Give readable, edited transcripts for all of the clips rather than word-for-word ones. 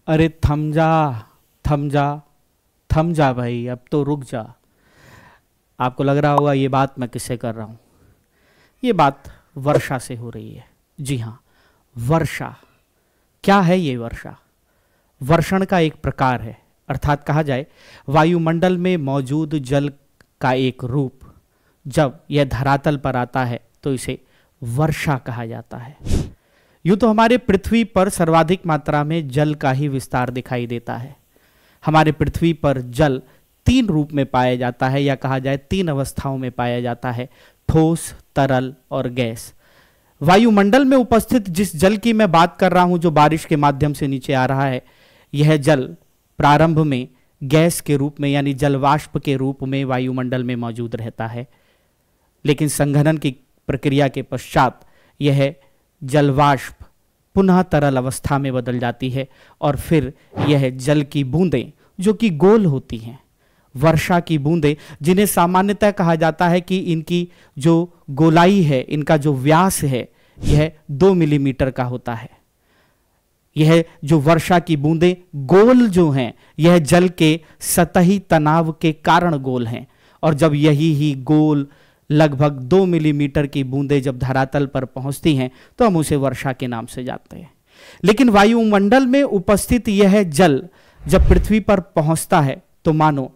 अरे थम जा, थम जा, थम जा भाई, अब तो रुक जा। आपको लग रहा होगा ये बात मैं किससे कर रहा हूँ। ये बात वर्षा से हो रही है। जी हाँ, वर्षा। क्या है ये वर्षा? वर्षण का एक प्रकार है, अर्थात कहा जाए वायुमंडल में मौजूद जल का एक रूप जब यह धरातल पर आता है तो इसे वर्षा कहा जाता है। यूं तो हमारे पृथ्वी पर सर्वाधिक मात्रा में जल का ही विस्तार दिखाई देता है। हमारे पृथ्वी पर जल तीन रूप में पाया जाता है, या कहा जाए तीन अवस्थाओं में पाया जाता है, ठोस, तरल और गैस। वायुमंडल में उपस्थित जिस जल की मैं बात कर रहा हूं, जो बारिश के माध्यम से नीचे आ रहा है, यह जल प्रारंभ में गैस के रूप में यानी जलवाष्प के रूप में वायुमंडल में मौजूद रहता है, लेकिन संघनन की प्रक्रिया के पश्चात यह जलवाष्प पुनः तरल अवस्था में बदल जाती है और फिर यह जल की बूंदें जो कि गोल होती हैं, वर्षा की बूंदें, जिन्हें सामान्यतः कहा जाता है कि इनकी जो गोलाई है, इनका जो व्यास है, यह 2 मिलीमीटर का होता है। यह जो वर्षा की बूंदें गोल जो हैं, यह जल के सतही तनाव के कारण गोल हैं, और जब यही ही गोल लगभग 2 मिलीमीटर की बूंदें जब धरातल पर पहुंचती हैं तो हम उसे वर्षा के नाम से जानते हैं। लेकिन वायुमंडल में उपस्थित यह जल जब पृथ्वी पर पहुंचता है तो मानो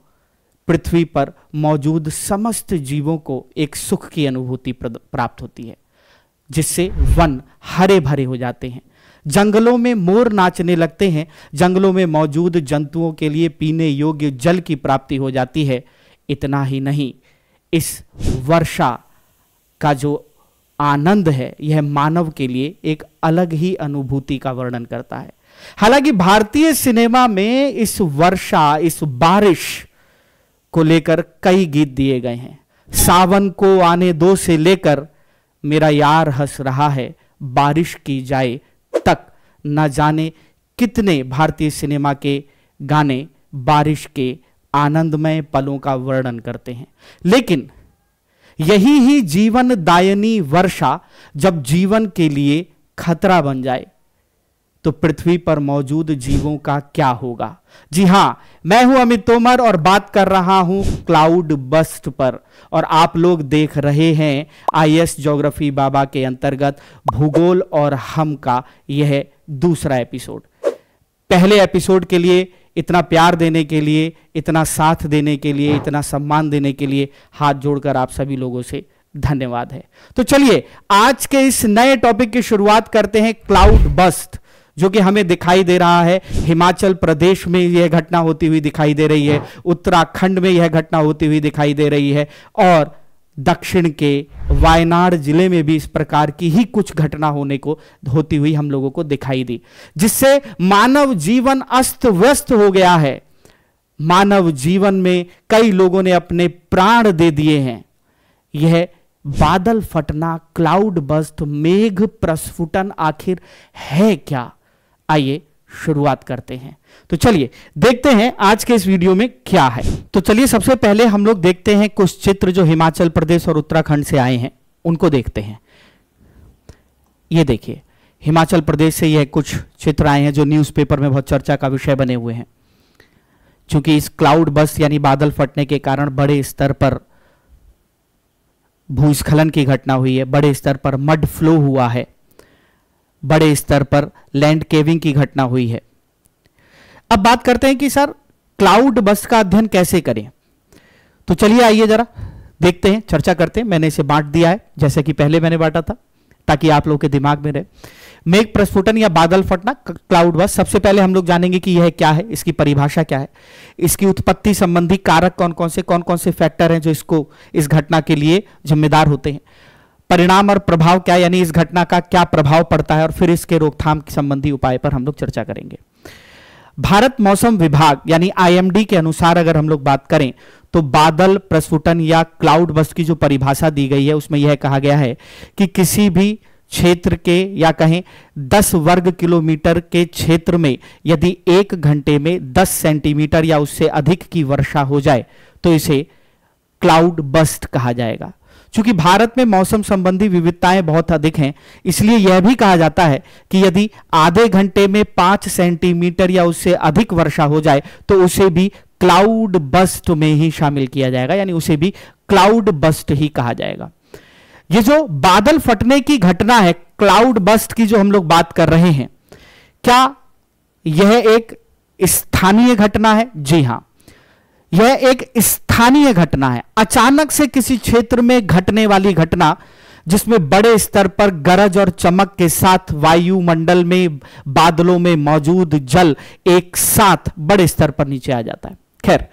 पृथ्वी पर मौजूद समस्त जीवों को एक सुख की अनुभूति प्राप्त होती है, जिससे वन हरे भरे हो जाते हैं, जंगलों में मोर नाचने लगते हैं, जंगलों में मौजूद जंतुओं के लिए पीने योग्य जल की प्राप्ति हो जाती है। इतना ही नहीं, इस वर्षा का जो आनंद है यह मानव के लिए एक अलग ही अनुभूति का वर्णन करता है। हालांकि भारतीय सिनेमा में इस वर्षा, इस बारिश को लेकर कई गीत दिए गए हैं। सावन को आने दो से लेकर मेरा यार हंस रहा है, बारिश की जाए तक, न जाने कितने भारतीय सिनेमा के गाने बारिश के आनंदमय पलों का वर्णन करते हैं। लेकिन यही ही जीवन दायनी वर्षा जब जीवन के लिए खतरा बन जाए तो पृथ्वी पर मौजूद जीवों का क्या होगा? जी हां, मैं हूं अमित तोमर और बात कर रहा हूं क्लाउड बस्ट पर, और आप लोग देख रहे हैं IAS ज्योग्राफी बाबा के अंतर्गत भूगोल और हम का यह दूसरा एपिसोड। पहले एपिसोड के लिए इतना प्यार देने के लिए, इतना साथ देने के लिए, इतना सम्मान देने के लिए हाथ जोड़कर आप सभी लोगों से धन्यवाद है। तो चलिए आज के इस नए टॉपिक की शुरुआत करते हैं। क्लाउड बस्ट, जो कि हमें दिखाई दे रहा है हिमाचल प्रदेश में यह घटना होती हुई दिखाई दे रही है, उत्तराखंड में यह घटना होती हुई दिखाई दे रही है, और दक्षिण के वायनाड जिले में भी इस प्रकार की ही कुछ घटना होती हुई हम लोगों को दिखाई दी, जिससे मानव जीवन अस्त व्यस्त हो गया है। मानव जीवन में कई लोगों ने अपने प्राण दे दिए हैं। यह बादल फटना, क्लाउड बस्ट, मेघ प्रस्फुटन आखिर है क्या? आइए शुरुआत करते हैं। तो चलिए देखते हैं आज के इस वीडियो में क्या है। तो चलिए सबसे पहले हम लोग देखते हैं कुछ चित्र जो हिमाचल प्रदेश और उत्तराखंड से आए हैं, उनको देखते हैं। ये देखिए, हिमाचल प्रदेश से यह कुछ चित्र आए हैं जो न्यूज़पेपर में बहुत चर्चा का विषय बने हुए हैं। क्योंकि इस क्लाउड बस्ट यानी बादल फटने के कारण बड़े स्तर पर भूस्खलन की घटना हुई है, बड़े स्तर पर मड फ्लो हुआ है, बड़े स्तर पर लैंड केविंग की घटना हुई है। अब बात करते हैं कि सर क्लाउड बस्ट का अध्ययन कैसे करें। तो चलिए आइए जरा देखते हैं, चर्चा करते हैं। मैंने इसे बांट दिया है जैसे कि पहले मैंने बांटा था, ताकि आप लोगों के दिमाग में रहे। मेघ प्रस्फुटन या बादल फटना, क्लाउड बस्ट। सबसे पहले हम लोग जानेंगे कि यह क्या है, इसकी परिभाषा क्या है, इसकी उत्पत्ति संबंधी कारक कौन कौन से फैक्टर हैं जो इस घटना के लिए जिम्मेदार होते हैं, परिणाम और प्रभाव क्या, यानी इस घटना का क्या प्रभाव पड़ता है, और फिर इसके रोकथाम संबंधी उपाय पर हम लोग चर्चा करेंगे। भारत मौसम विभाग यानी IMD के अनुसार अगर हम लोग बात करें तो बादल प्रस्फुटन या क्लाउड बस्ट की जो परिभाषा दी गई है उसमें यह कहा गया है कि किसी भी क्षेत्र के या कहें 10 वर्ग किलोमीटर के क्षेत्र में यदि 1 घंटे में 10 सेंटीमीटर या उससे अधिक की वर्षा हो जाए तो इसे क्लाउड बस्ट कहा जाएगा। चूंकि भारत में मौसम संबंधी विविधताएं बहुत अधिक हैं, इसलिए यह भी कहा जाता है कि यदि आधे घंटे में 5 सेंटीमीटर या उससे अधिक वर्षा हो जाए तो उसे भी क्लाउड बस्ट में ही शामिल किया जाएगा, यानी उसे भी क्लाउड बस्ट ही कहा जाएगा। ये जो बादल फटने की घटना है, क्लाउड बस्ट की जो हम लोग बात कर रहे हैं, क्या यह एक स्थानीय घटना है? जी हां, यह एक स्थानीय घटना है। अचानक से किसी क्षेत्र में घटने वाली घटना, जिसमें बड़े स्तर पर गरज और चमक के साथ वायुमंडल में, बादलों में मौजूद जल एक साथ बड़े स्तर पर नीचे आ जाता है। खैर,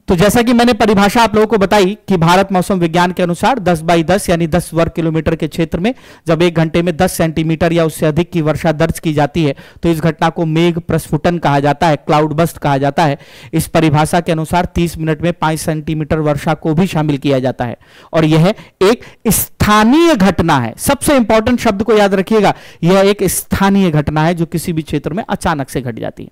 तो जैसा कि मैंने परिभाषा आप लोगों को बताई कि भारत मौसम विज्ञान के अनुसार 10 बाई 10 यानी 10 वर्ग किलोमीटर के क्षेत्र में जब एक घंटे में 10 सेंटीमीटर या उससे अधिक की वर्षा दर्ज की जाती है तो इस घटना को मेघ प्रस्फुटन कहा जाता है, क्लाउड बस्ट कहा जाता है। इस परिभाषा के अनुसार 30 मिनट में 5 सेंटीमीटर वर्षा को भी शामिल किया जाता है और यह एक स्थानीय घटना है। सबसे इंपॉर्टेंट शब्द को याद रखिएगा, यह एक स्थानीय घटना है जो किसी भी क्षेत्र में अचानक से घट जाती है।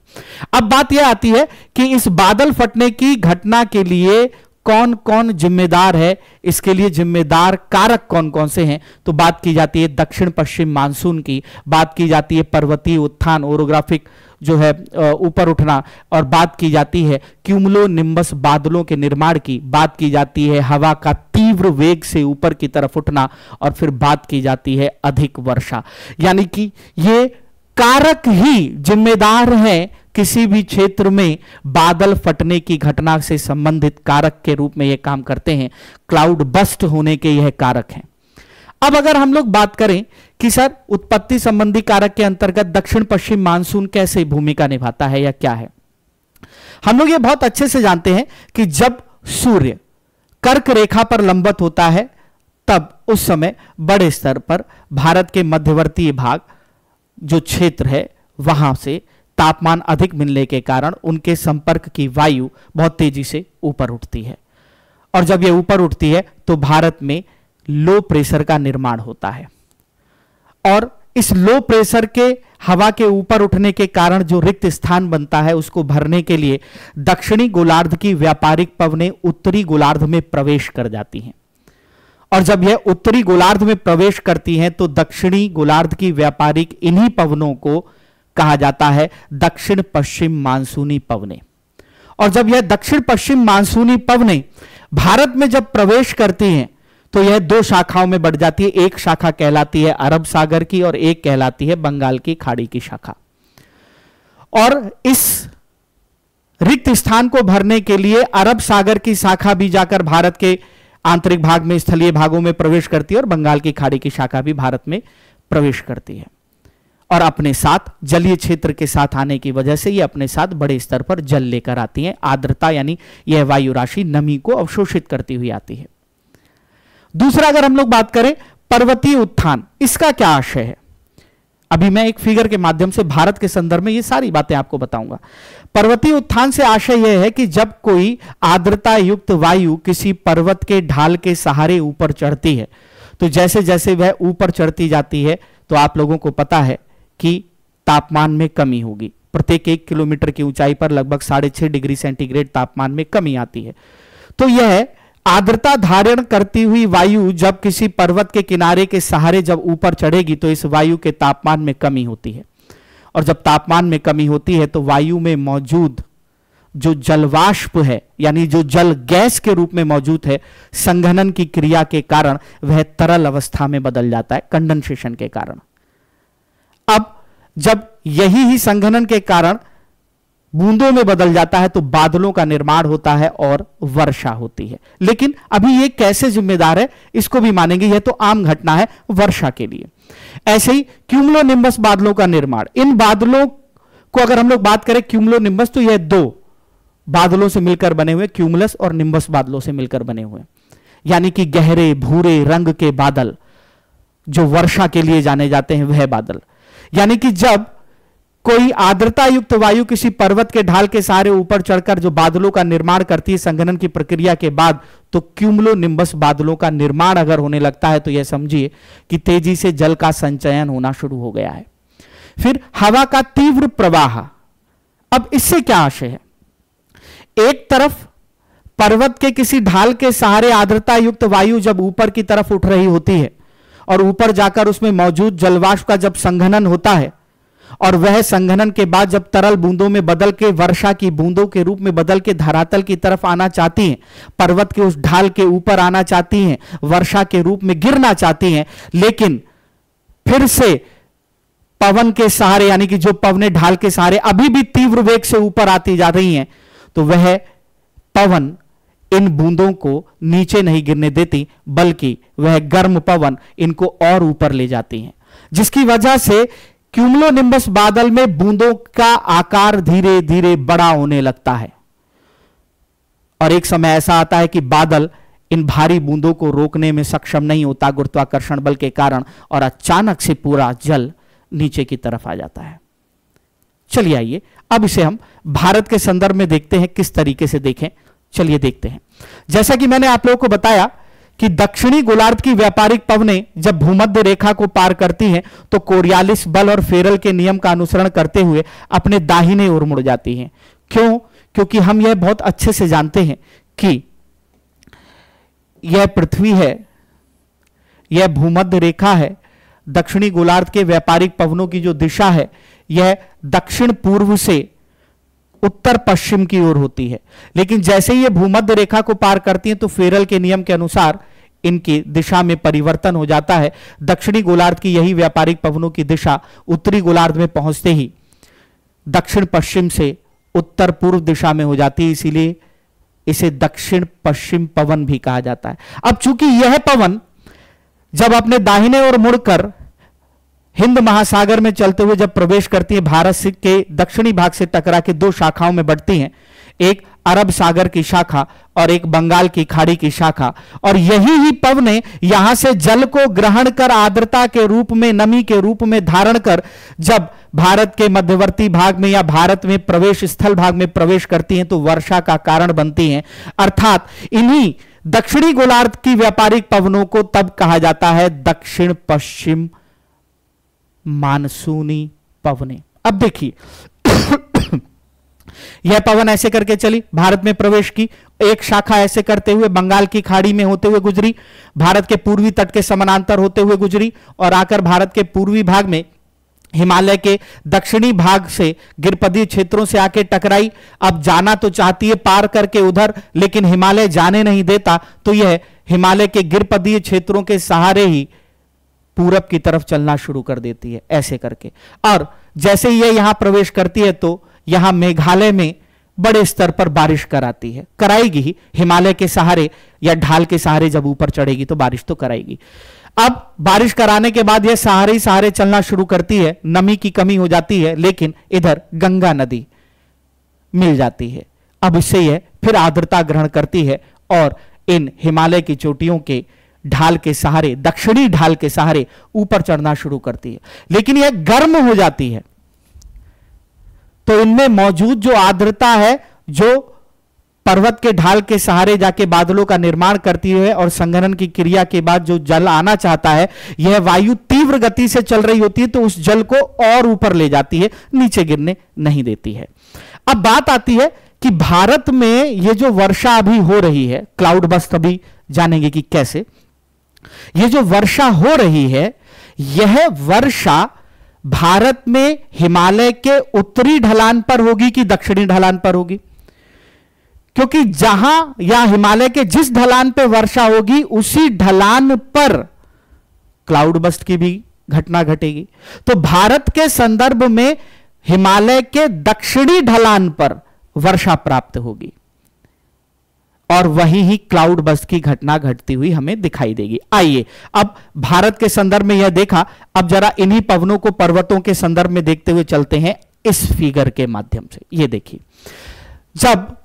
अब बात यह आती है कि इस बादल फटने की घटना के लिए कौन कौन जिम्मेदार है, इसके लिए जिम्मेदार कारक कौन कौन से हैं। तो बात की जाती है दक्षिण पश्चिम मानसून की, बात की जाती है पर्वतीय उत्थान, ओरोग्राफिक जो है ऊपर उठना, और बात की जाती है क्यूमुलो निम्बस बादलों के निर्माण की, बात की जाती है हवा का तीव्र वेग से ऊपर की तरफ उठना, और फिर बात की जाती है अधिक वर्षा। यानी कि ये कारक ही जिम्मेदार हैं किसी भी क्षेत्र में बादल फटने की घटना से संबंधित कारक के रूप में ये काम करते हैं। क्लाउड बस्ट होने के यह कारक हैं। अब अगर हम लोग बात करें कि सर उत्पत्ति संबंधी कारक के अंतर्गत दक्षिण पश्चिम मानसून कैसे भूमिका निभाता है या क्या है, हम लोग ये बहुत अच्छे से जानते हैं कि जब सूर्य कर्क रेखा पर लंबवत होता है तब उस समय बड़े स्तर पर भारत के मध्यवर्ती भाग जो क्षेत्र है वहां से तापमान अधिक मिलने के कारण उनके संपर्क की वायु बहुत तेजी से ऊपर उठती है, और जब यह ऊपर उठती है तो भारत में लो प्रेशर का निर्माण होता है, और इस लो प्रेशर के हवा के ऊपर उठने के कारण जो रिक्त स्थान बनता है उसको भरने के लिए दक्षिणी गोलार्ध की व्यापारिक पवनें उत्तरी गोलार्ध में प्रवेश कर जाती हैं, और जब यह उत्तरी गोलार्ध में प्रवेश करती हैं तो दक्षिणी गोलार्ध की व्यापारिक इन्हीं पवनों को कहा जाता है दक्षिण पश्चिम मानसूनी पवनें। और जब यह दक्षिण पश्चिम मानसूनी पवनें भारत में जब प्रवेश करती हैं तो यह दो शाखाओं में बढ़ जाती है। एक शाखा कहलाती है अरब सागर की और एक कहलाती है बंगाल की खाड़ी की शाखा। और इस रिक्त स्थान को भरने के लिए अरब सागर की शाखा भी जाकर भारत के आंतरिक भाग में, स्थलीय भागों में प्रवेश करती है, और बंगाल की खाड़ी की शाखा भी भारत में प्रवेश करती है, और अपने साथ जलीय क्षेत्र के साथ आने की वजह से ये अपने साथ बड़े स्तर पर जल लेकर आती हैं। आर्द्रता यानी यह वायु राशि नमी को अवशोषित करती हुई आती है। दूसरा, अगर हम लोग बात करें पर्वतीय उत्थान, इसका क्या आशय है? अभी मैं एक फिगर के माध्यम से भारत के संदर्भ में ये सारी बातें आपको बताऊंगा। पर्वतीय उत्थान से आशय यह है कि जब कोई आर्द्रता युक्त वायु किसी पर्वत के ढाल के सहारे ऊपर चढ़ती है तो जैसे जैसे वह ऊपर चढ़ती जाती है तो आप लोगों को पता है कि तापमान में कमी होगी। प्रत्येक 1 किलोमीटर की ऊंचाई पर लगभग 6.5 डिग्री सेंटीग्रेड तापमान में कमी आती है। तो यह आर्द्रता धारण करती हुई वायु जब किसी पर्वत के किनारे के सहारे जब ऊपर चढ़ेगी तो इस वायु के तापमान में कमी होती है, और जब तापमान में कमी होती है तो वायु में मौजूद जो जलवाष्प है यानी जो जल गैस के रूप में मौजूद है, संघनन की क्रिया के कारण वह तरल अवस्था में बदल जाता है, कंडेंसेशन के कारण। अब जब यही ही संघनन के कारण बूंदों में बदल जाता है तो बादलों का निर्माण होता है और वर्षा होती है। लेकिन अभी ये कैसे जिम्मेदार है इसको भी मानेंगे, यह तो आम घटना है वर्षा के लिए। ऐसे ही क्यूमुलोनिम्बस बादलों का निर्माण, इन बादलों को अगर हम लोग बात करें क्यूमुलोनिम्बस तो यह दो बादलों से मिलकर बने हुए, क्यूमुलस और निम्बस बादलों से मिलकर बने हुए, यानी कि गहरे भूरे रंग के बादल जो वर्षा के लिए जाने जाते हैं वह बादल। यानी कि जब कोई आर्द्रता युक्त वायु किसी पर्वत के ढाल के सहारे ऊपर चढ़कर जो बादलों का निर्माण करती है संघनन की प्रक्रिया के बाद, तो क्यूमुलोनिम्बस बादलों का निर्माण अगर होने लगता है तो यह समझिए कि तेजी से जल का संचयन होना शुरू हो गया है। फिर हवा का तीव्र प्रवाह, अब इससे क्या आशय है? एक तरफ पर्वत के किसी ढाल के सहारे आर्द्रता युक्त वायु जब ऊपर की तरफ उठ रही होती है और ऊपर जाकर उसमें मौजूद जलवाष्प का जब संघनन होता है और वह संघनन के बाद जब तरल बूंदों में बदल के वर्षा की बूंदों के रूप में बदल के धरातल की तरफ आना चाहती हैं, पर्वत के उस ढाल के ऊपर आना चाहती हैं, वर्षा के रूप में गिरना चाहती हैं, लेकिन फिर से पवन के सहारे यानी कि जो पवने ढाल के सहारे अभी भी तीव्र वेग से ऊपर आती जा रही हैं, तो वह पवन इन बूंदों को नीचे नहीं गिरने देती, बल्कि वह गर्म पवन इनको और ऊपर ले जाती हैं, जिसकी वजह से क्यूमुलोनिम्बस बादल में बूंदों का आकार धीरे धीरे बड़ा होने लगता है और एक समय ऐसा आता है कि बादल इन भारी बूंदों को रोकने में सक्षम नहीं होता गुरुत्वाकर्षण बल के कारण, और अचानक से पूरा जल नीचे की तरफ आ जाता है। चलिए आइए अब इसे हम भारत के संदर्भ में देखते हैं, किस तरीके से देखें। चलिए देखते हैं। जैसा कि मैंने आप लोगों को बताया कि दक्षिणी गोलार्ध की व्यापारिक पवनें जब भूमध्य रेखा को पार करती हैं तो कोरियालिस बल और फेरल के नियम का अनुसरण करते हुए अपने दाहिने ओर मुड़ जाती हैं। क्यों? क्योंकि हम यह बहुत अच्छे से जानते हैं कि यह पृथ्वी है, यह भूमध्य रेखा है, दक्षिणी गोलार्ध के व्यापारिक पवनों की जो दिशा है यह दक्षिण पूर्व से उत्तर पश्चिम की ओर होती है, लेकिन जैसे ही ये भूमध्य रेखा को पार करती हैं तो फेरल के नियम के अनुसार इनकी दिशा में परिवर्तन हो जाता है। दक्षिणी गोलार्ध की यही व्यापारिक पवनों की दिशा उत्तरी गोलार्ध में पहुंचते ही दक्षिण पश्चिम से उत्तर पूर्व दिशा में हो जाती है, इसीलिए इसे दक्षिण पश्चिम पवन भी कहा जाता है। अब चूंकि यह पवन जब अपने दाहिने ओर मुड़कर हिंद महासागर में चलते हुए जब प्रवेश करती है, भारत के दक्षिणी भाग से टकरा के दो शाखाओं में बढ़ती हैं, एक अरब सागर की शाखा और एक बंगाल की खाड़ी की शाखा, और यही ही पवनें यहां से जल को ग्रहण कर आर्द्रता के रूप में, नमी के रूप में धारण कर जब भारत के मध्यवर्ती भाग में या भारत में प्रवेश स्थल भाग में प्रवेश करती हैं तो वर्षा का कारण बनती हैं। अर्थात इन्हीं दक्षिणी गोलार्ध की व्यापारिक पवनों को तब कहा जाता है दक्षिण पश्चिम मानसूनी पवनें। अब देखिए यह पवन ऐसे करके चली, भारत में प्रवेश की, एक शाखा ऐसे करते हुए बंगाल की खाड़ी में होते हुए गुजरी, भारत के पूर्वी तट के समानांतर होते हुए गुजरी और आकर भारत के पूर्वी भाग में हिमालय के दक्षिणी भाग से गिरपदीय क्षेत्रों से आके टकराई। अब जाना तो चाहती है पार करके उधर, लेकिन हिमालय जाने नहीं देता, तो यह हिमालय के गिरपदीय क्षेत्रों के सहारे ही पूरब की तरफ चलना शुरू कर देती है ऐसे करके। और जैसे ही यह यहां प्रवेश करती है तो यहां मेघालय में बड़े स्तर पर बारिश कराती है, कराएगी ही, हिमालय के सहारे या ढाल के सहारे जब ऊपर चढ़ेगी तो बारिश तो कराएगी। अब बारिश कराने के बाद यह सहारे ही सहारे चलना शुरू करती है, नमी की कमी हो जाती है, लेकिन इधर गंगा नदी मिल जाती है। अब इससे यह फिर आर्द्रता ग्रहण करती है और इन हिमालय की चोटियों के ढाल के सहारे, दक्षिणी ढाल के सहारे ऊपर चढ़ना शुरू करती है, लेकिन यह गर्म हो जाती है तो इनमें मौजूद जो आर्द्रता है, जो पर्वत के ढाल के सहारे जाके बादलों का निर्माण करती है और संघनन की क्रिया के बाद जो जल आना चाहता है, यह वायु तीव्र गति से चल रही होती है तो उस जल को और ऊपर ले जाती है, नीचे गिरने नहीं देती है। अब बात आती है कि भारत में ये जो वर्षा अभी हो रही है, क्लाउड बस्ट, अभी जानेंगे कि कैसे ये जो वर्षा हो रही है, यह वर्षा भारत में हिमालय के उत्तरी ढलान पर होगी कि दक्षिणी ढलान पर होगी? क्योंकि जहां या हिमालय के जिस ढलान पर वर्षा होगी उसी ढलान पर क्लाउड बस्ट की भी घटना घटेगी। तो भारत के संदर्भ में हिमालय के दक्षिणी ढलान पर वर्षा प्राप्त होगी और वहीं ही क्लाउड बस्ट की घटना घटती हुई हमें दिखाई देगी। आइए अब भारत के संदर्भ में यह देखा, अब जरा इन्हीं पवनों को पर्वतों के संदर्भ में देखते हुए चलते हैं इस फिगर के माध्यम से। यह देखिए, जब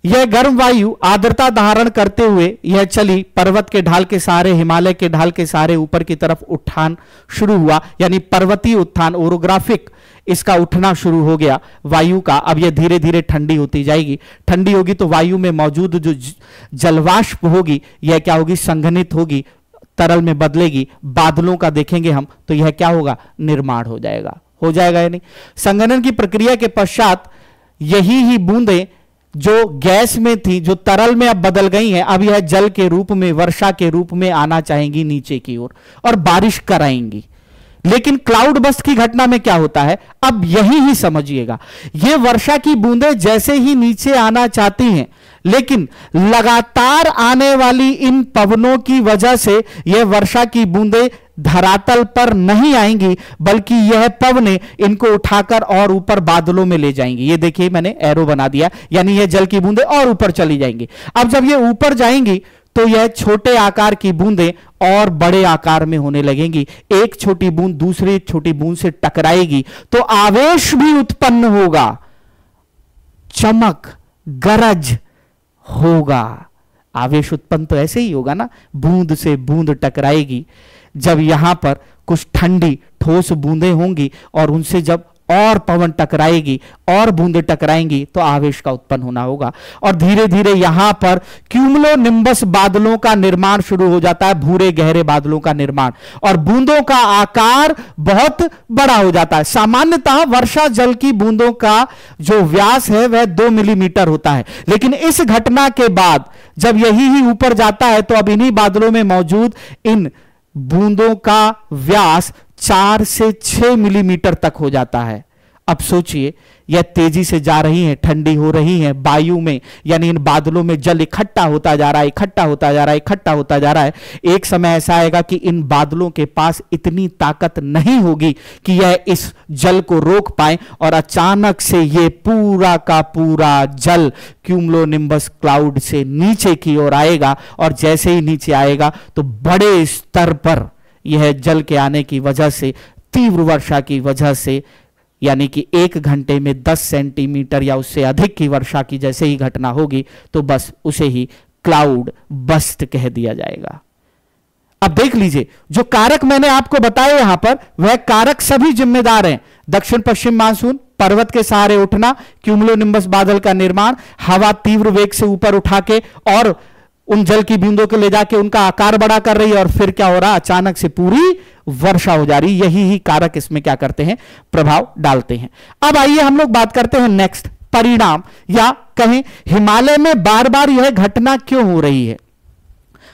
यह गर्म वायु आर्द्रता धारण करते हुए यह चली, पर्वत के ढाल के सहारे, हिमालय के ढाल के सहारे ऊपर की तरफ उत्थान शुरू हुआ, यानी पर्वतीय उत्थान, ओरोग्राफिक इसका उठना शुरू हो गया वायु का। अब यह धीरे धीरे ठंडी होती जाएगी, ठंडी होगी तो वायु में मौजूद जो जलवाष्प होगी यह क्या होगी, संघनित होगी, तरल में बदलेगी, बादलों का देखेंगे हम तो यह क्या होगा, निर्माण हो जाएगा, यानी संघनन की प्रक्रिया के पश्चात यही ही बूंदें जो गैस में थी, जो तरल में अब बदल गई हैं, अब यह जल के रूप में, वर्षा के रूप में आना चाहेंगी नीचे की ओर और बारिश कराएंगी। लेकिन क्लाउड बस्ट की घटना में क्या होता है, अब यही ही समझिएगा। ये वर्षा की बूंदें जैसे ही नीचे आना चाहती हैं, लेकिन लगातार आने वाली इन पवनों की वजह से यह वर्षा की बूंदें धरातल पर नहीं आएंगी, बल्कि यह पवनें इनको उठाकर और ऊपर बादलों में ले जाएंगी। ये देखिए मैंने एरो बना दिया, यानी यह जल की बूंदें और ऊपर चली जाएंगी। अब जब ये ऊपर जाएंगी तो यह छोटे आकार की बूंदें और बड़े आकार में होने लगेंगी। एक छोटी बूंद दूसरी छोटी बूंद से टकराएगी तो आवेश भी उत्पन्न होगा, चमक गरज होगा। आवेश उत्पन्न तो ऐसे ही होगा ना, बूंद से बूंद टकराएगी। जब यहां पर कुछ ठंडी ठोस बूंदें होंगी और उनसे जब और पवन टकराएगी और बूंदें टकराएंगी तो आवेश का उत्पन्न होना होगा। और धीरे धीरे यहां पर क्यूमुलोनिम्बस बादलों का निर्माण शुरू हो जाता है, भूरे गहरे बादलों का निर्माण, और बूंदों का आकार बहुत बड़ा हो जाता है। सामान्यतः वर्षा जल की बूंदों का जो व्यास है वह 2 मिलीमीटर होता है, लेकिन इस घटना के बाद जब यही ही ऊपर जाता है तो अब इन्हीं बादलों में मौजूद इन बूंदों का व्यास 4 से 6 मिलीमीटर तक हो जाता है। अब सोचिए, यह तेजी से जा रही हैं, ठंडी हो रही हैं वायु में, यानी इन बादलों में जल इकट्ठा होता जा रहा है, इकट्ठा होता जा रहा है, इकट्ठा होता जा रहा है। एक समय ऐसा आएगा कि इन बादलों के पास इतनी ताकत नहीं होगी कि यह इस जल को रोक पाए और अचानक से यह पूरा का पूरा जल क्यूमुलोनिम्बस क्लाउड से नीचे की ओर आएगा, और जैसे ही नीचे आएगा तो बड़े स्तर पर यह जल के आने की वजह से, तीव्र वर्षा की वजह से, यानी कि 1 घंटे में 10 सेंटीमीटर या उससे अधिक की वर्षा की जैसे ही घटना होगी तो बस उसे ही क्लाउड बस्ट कह दिया जाएगा। अब देख लीजिए, जो कारक मैंने आपको बताए यहां पर, वह कारक सभी जिम्मेदार हैं। दक्षिण पश्चिम मानसून, पर्वत के सहारे उठना, क्यूमुलोनिम्बस बादल का निर्माण, हवा तीव्र वेग से ऊपर उठा के और उन जल की बूंदों को ले जाके उनका आकार बड़ा कर रही है, और फिर क्या हो रहा, अचानक से पूरी वर्षा हो जा रही। यही ही कारक इसमें क्या करते हैं, प्रभाव डालते हैं। अब आइए हम लोग बात करते हैं नेक्स्ट, परिणाम, या कहें हिमालय में बार बार यह घटना क्यों हो रही है।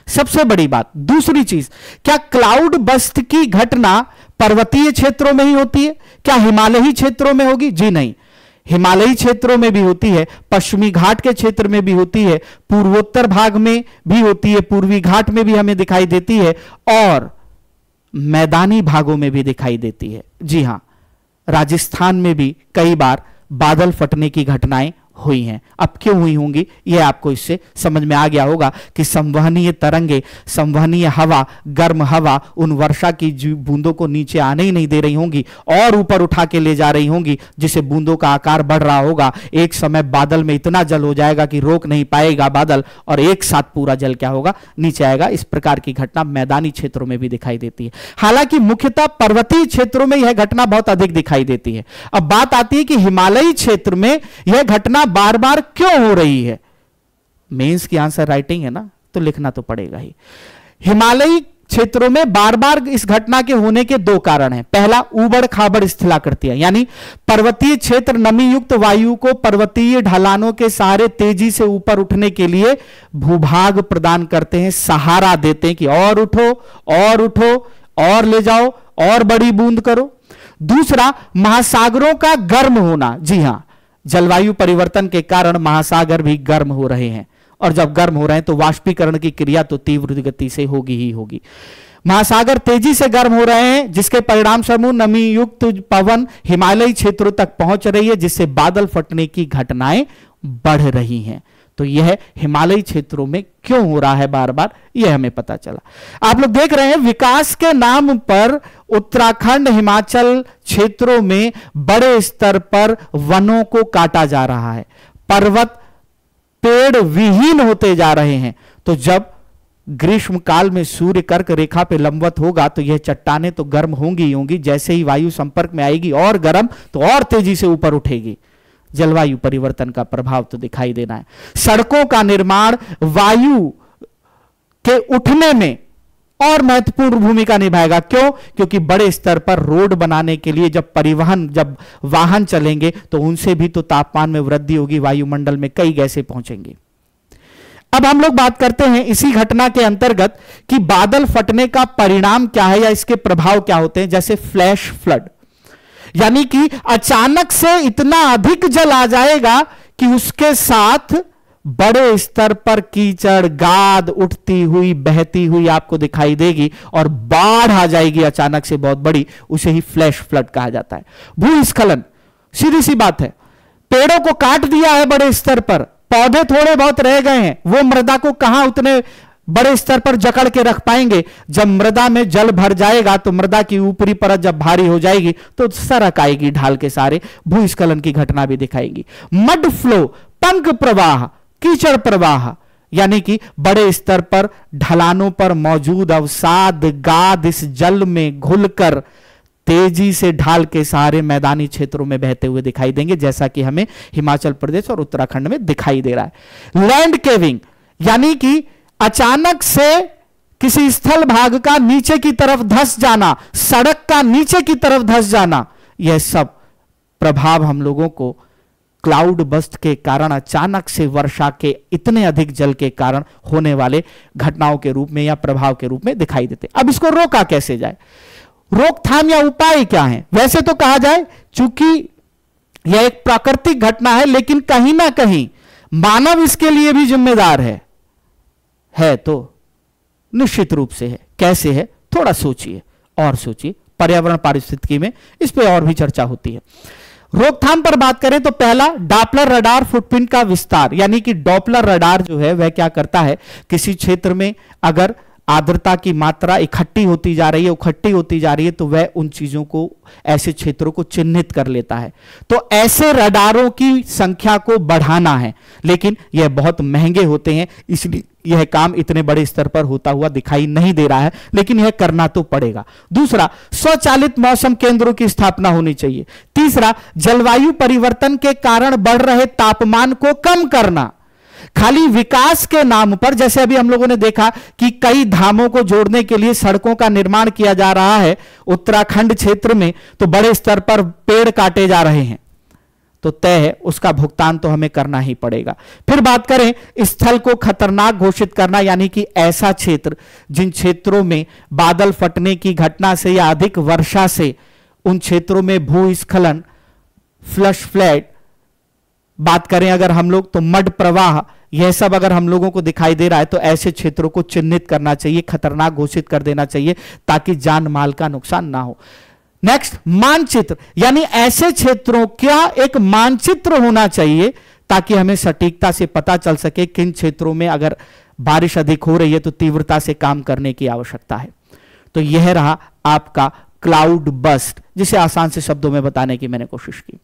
सबसे बड़ी बात, दूसरी चीज, क्या क्लाउड बस्ट की घटना पर्वतीय क्षेत्रों में ही होती है, क्या हिमालयी क्षेत्रों में होगी? जी नहीं, हिमालयी क्षेत्रों में भी होती है, पश्चिमी घाट के क्षेत्र में भी होती है, पूर्वोत्तर भाग में भी होती है, पूर्वी घाट में भी हमें दिखाई देती है, और मैदानी भागों में भी दिखाई देती है। जी हां, राजस्थान में भी कई बार बादल फटने की घटनाएं हुई हैं। अब क्यों हुई होंगी, यह आपको इससे समझ में आ गया होगा कि संवहनीय तरंगे, संवहनीय हवा, गर्म हवा उन वर्षा की बूंदों को नीचे आने ही नहीं दे रही होंगी और ऊपर उठा के ले जा रही होंगी, जिससे बूंदों का आकार बढ़ रहा होगा। एक समय बादल में इतना जल हो जाएगा कि रोक नहीं पाएगा बादल, और एक साथ पूरा जल क्या होगा, नीचे आएगा। इस प्रकार की घटना मैदानी क्षेत्रों में भी दिखाई देती है, हालांकि मुख्यतः पर्वतीय क्षेत्रों में यह घटना बहुत अधिक दिखाई देती है। अब बात आती है कि हिमालयी क्षेत्र में यह घटना बार बार क्यों हो रही है। मेंस की आंसर राइटिंग है ना, तो लिखना तो पड़ेगा ही। हिमालयी क्षेत्रों में बार बार इस घटना के होने के 2 कारण हैं। पहला, ऊबड़ खाबड़ स्थिलाकृतियां, यानी पर्वतीय क्षेत्र नमी युक्त वायु को पर्वतीय ढलानों के सहारे तेजी से ऊपर उठने के लिए भूभाग प्रदान करते हैं, सहारा देते हैं कि और उठो और उठो और ले जाओ और बड़ी बूंद करो। दूसरा, महासागरों का गर्म होना। जी हां, जलवायु परिवर्तन के कारण महासागर भी गर्म हो रहे हैं, और जब गर्म हो रहे हैं तो वाष्पीकरण की क्रिया तो तीव्र गति से होगी ही होगी। महासागर तेजी से गर्म हो रहे हैं, जिसके परिणाम स्वरूप नमी युक्त पवन हिमालयी क्षेत्रों तक पहुंच रही है, जिससे बादल फटने की घटनाएं बढ़ रही हैं। तो यह हिमालयी क्षेत्रों में क्यों हो रहा है बार बार, यह हमें पता चला। आप लोग देख रहे हैं, विकास के नाम पर उत्तराखंड, हिमाचल क्षेत्रों में बड़े स्तर पर वनों को काटा जा रहा है, पर्वत पेड़ विहीन होते जा रहे हैं। तो जब ग्रीष्म काल में सूर्य कर्क रेखा पे लंबवत होगा तो यह चट्टानें तो गर्म होंगी ही होंगी, जैसे ही वायु संपर्क में आएगी और गर्म तो और तेजी से ऊपर उठेगी। जलवायु परिवर्तन का प्रभाव तो दिखाई देना है। सड़कों का निर्माण वायु के उठने में और महत्वपूर्ण भूमिका निभाएगा। क्यों? क्योंकि बड़े स्तर पर रोड बनाने के लिए जब वाहन चलेंगे तो उनसे भी तो तापमान में वृद्धि होगी, वायुमंडल में कई गैसें पहुंचेंगी। अब हम लोग बात करते हैं इसी घटना के अंतर्गत कि बादल फटने का परिणाम क्या है या इसके प्रभाव क्या होते हैं, जैसे फ्लैश फ्लड, यानी कि अचानक से इतना अधिक जल आ जाएगा कि उसके साथ बड़े स्तर पर कीचड़, गाद उठती हुई, बहती हुई आपको दिखाई देगी और बाढ़ आ जाएगी अचानक से बहुत बड़ी, उसे ही फ्लैश फ्लड कहा जाता है। भूस्खलन, सीधी सी बात है, पेड़ों को काट दिया है बड़े स्तर पर, पौधे थोड़े बहुत रह गए हैं, वो मृदा को कहां उतने बड़े स्तर पर जकड़ के रख पाएंगे। जब मृदा में जल भर जाएगा तो मृदा की ऊपरी परत जब भारी हो जाएगी तो सरक आएगी ढाल के सारे, भूस्खलन की घटना भी दिखाएगी। मड फ्लो, पंक प्रवाह, कीचड़ प्रवाह, यानी कि बड़े स्तर पर ढलानों पर मौजूद अवसाद, गाद इस जल में घुलकर तेजी से ढाल के सहारे मैदानी क्षेत्रों में बहते हुए दिखाई देंगे, जैसा कि हमें हिमाचल प्रदेश और उत्तराखंड में दिखाई दे रहा है। लैंड केविंग, यानी कि अचानक से किसी स्थल भाग का नीचे की तरफ धंस जाना, सड़क का नीचे की तरफ धंस जाना, यह सब प्रभाव हम लोगों को क्लाउड बस्ट के कारण, अचानक से वर्षा के इतने अधिक जल के कारण होने वाले घटनाओं के रूप में या प्रभाव के रूप में दिखाई देते। अब इसको रोका कैसे जाए, रोकथाम या उपाय क्या है? वैसे तो कहा जाए चूंकि यह एक प्राकृतिक घटना है, लेकिन कहीं ना कहीं मानव इसके लिए भी जिम्मेदार है तो निश्चित रूप से है। कैसे है? थोड़ा सोचिए और सोचिए, पर्यावरण पारिस्थितिकी में इस पे और भी चर्चा होती है। रोकथाम पर बात करें तो पहला, डॉपलर रडार फुटप्रिंट का विस्तार, यानी कि डॉपलर रडार जो है वह क्या करता है, किसी क्षेत्र में अगर आर्द्रता की मात्रा इकट्ठी होती जा रही है तो वह उन चीजों को, ऐसे क्षेत्रों को चिन्हित कर लेता है। तो ऐसे रडारों की संख्या को बढ़ाना है, लेकिन यह बहुत महंगे होते हैं, इसलिए यह काम इतने बड़े स्तर पर होता हुआ दिखाई नहीं दे रहा है, लेकिन यह करना तो पड़ेगा। दूसरा, स्वचालित मौसम केंद्रों की स्थापना होनी चाहिए। तीसरा, जलवायु परिवर्तन के कारण बढ़ रहे तापमान को कम करना। खाली विकास के नाम पर, जैसे अभी हम लोगों ने देखा कि कई धामों को जोड़ने के लिए सड़कों का निर्माण किया जा रहा है उत्तराखंड क्षेत्र में, तो बड़े स्तर पर पेड़ काटे जा रहे हैं, तो तय है उसका भुगतान तो हमें करना ही पड़ेगा। फिर बात करें स्थल को खतरनाक घोषित करना, यानी कि ऐसा क्षेत्र जिन क्षेत्रों में बादल फटने की घटना से या अधिक वर्षा से उन क्षेत्रों में भूस्खलन, फ्लश फ्लड, बात करें अगर हम लोग तो मड प्रवाह, यह सब अगर हम लोगों को दिखाई दे रहा है तो ऐसे क्षेत्रों को चिन्हित करना चाहिए, खतरनाक घोषित कर देना चाहिए ताकि जान माल का नुकसान ना हो। नेक्स्ट, मानचित्र, यानी ऐसे क्षेत्रों का एक मानचित्र होना चाहिए ताकि हमें सटीकता से पता चल सके किन क्षेत्रों में अगर बारिश अधिक हो रही है तो तीव्रता से काम करने की आवश्यकता है। तो यह रहा आपका क्लाउड बस्ट, जिसे आसान से शब्दों में बताने की मैंने कोशिश की।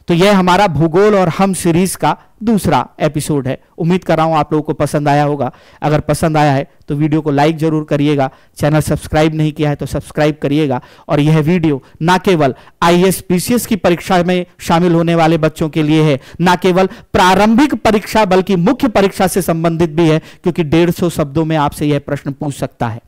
तो यह हमारा भूगोल और हम सीरीज का दूसरा एपिसोड है। उम्मीद कर रहा हूं आप लोगों को पसंद आया होगा। अगर पसंद आया है तो वीडियो को लाइक जरूर करिएगा, चैनल सब्सक्राइब नहीं किया है तो सब्सक्राइब करिएगा। और यह वीडियो ना केवल आईएएस पीसीएस की परीक्षा में शामिल होने वाले बच्चों के लिए है, ना केवल प्रारंभिक परीक्षा बल्कि मुख्य परीक्षा से संबंधित भी है, क्योंकि 150 शब्दों में आपसे यह प्रश्न पूछ सकता है।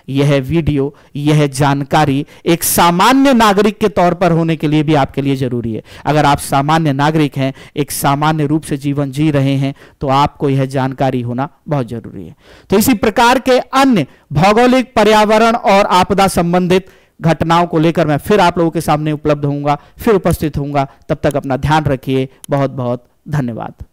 यह वीडियो, यह जानकारी एक सामान्य नागरिक के तौर पर होने के लिए भी आपके लिए जरूरी है। अगर आप सामान्य नागरिक हैं, एक सामान्य रूप से जीवन जी रहे हैं, तो आपको यह जानकारी होना बहुत जरूरी है। तो इसी प्रकार के अन्य भौगोलिक, पर्यावरण और आपदा संबंधित घटनाओं को लेकर मैं फिर आप लोगों के सामने उपलब्ध होऊंगा, फिर उपस्थित होऊंगा। तब तक अपना ध्यान रखिए। बहुत बहुत धन्यवाद।